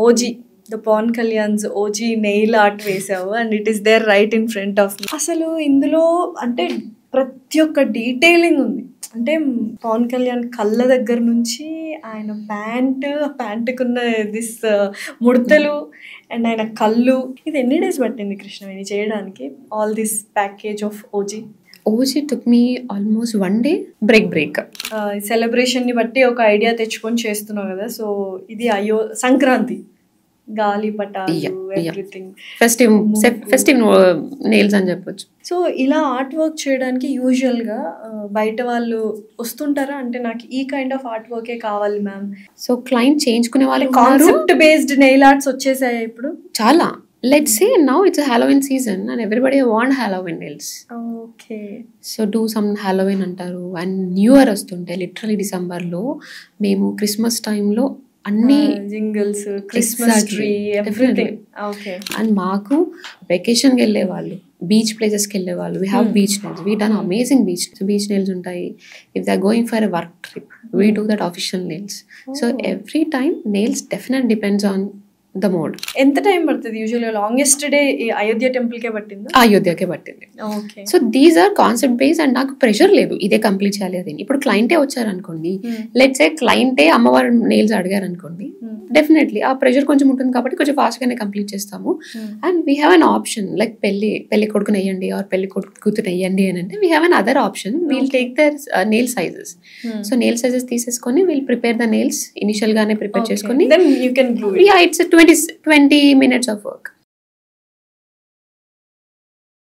OG the Pawan Kalyan's OG nail art వేసావు and it is there right in front of me. అసలు ఇందులో అంటే ప్రతి ఒక్క డీటెయిలింగ్ ఉంది. అంటే పవన్ కళ్యాణ్ కళ్ళ దగ్గర నుంచి ఆయన ప్యాంటుకున్న దిస్ ముడతలు అండ్ ఆయన కళ్ళు, ఇది ఎన్ని డేస్ పట్టింది కృష్ణవేణి చేయడానికి all this package of OG? OG took me almost 1 day break. సెలబ్రేషన్ని బట్టి ఒక ఐడియా తెచ్చుకొని చేస్తున్నావు కదా, సో ఇది సంక్రాంతి గాలి పటాలు ఎవ్రీథింగ్ ఫెస్టివ్ నెయిల్స్ అని చెప్పొచ్చు. సో ఇలా ఆర్ట్ వర్క్ చేయడానికి యూజువల్గా బయట వాళ్ళు వస్తుంటారా? అంటే నాకు ఈ కైండ్ ఆఫ్ ఆర్ట్ వర్కే కావాలి మ్యామ్. సో క్లయింట్ చేయించుకునే వాళ్ళు కాన్సెప్ట్ బేస్డ్ నెయిల్ ఆర్ట్స్ వచ్చేసాయి ఇప్పుడు చాలా. Let's say now it's a Halloween season and everybody want Halloween nails. Okay. So do some Halloween antaru and New Year vastunte literally December lo memu Christmas time lo అన్ని jingles, Christmas tree, everything. Okay. And మాకు వెకేషన్కి వెళ్ళే వాళ్ళు, beach ప్లేసెస్కి వెళ్ళే వాళ్ళు, we have beach nails, we done amazing beach nails ఉంటాయి. If they are going for a work trip we do that official nails. So every time nails definite depends on the mode. ఎంత time పడుతుంది యూజువల్గా? Longest day Ayodhya టెంపుల్కే పట్టింది. అయోధ్యకే పట్టింది. Okay. So these are concept base and నాకు pressure లేదు ఇదే కంప్లీట్ చేయాలి అది. ఇప్పుడు క్లయింటే వచ్చారనుకోండి, లెట్స్ సే క్లయింటే అమ్మవారి నెయిల్స్ అడిగారు అనుకోండి, డెఫినెట్లీ ఆ ప్రెషర్ కొంచెం ఉంటుంది కాబట్టి కొంచెం ఫాస్ట్గానే కంప్లీట్ చేస్తాము. And we have an option like పెళ్లి కొడుకుని వేయండి ఆర్ పెళ్లి కూతురు వేయండి అని అంటే we have an other option. We'll take their nail sizes. So nail sizes తీసేసుకొని we'll prepare the nails initial గానే ప్రిపేర్ చేసుకొని then you can glue it. Yeah, it's a 20 minutes of work.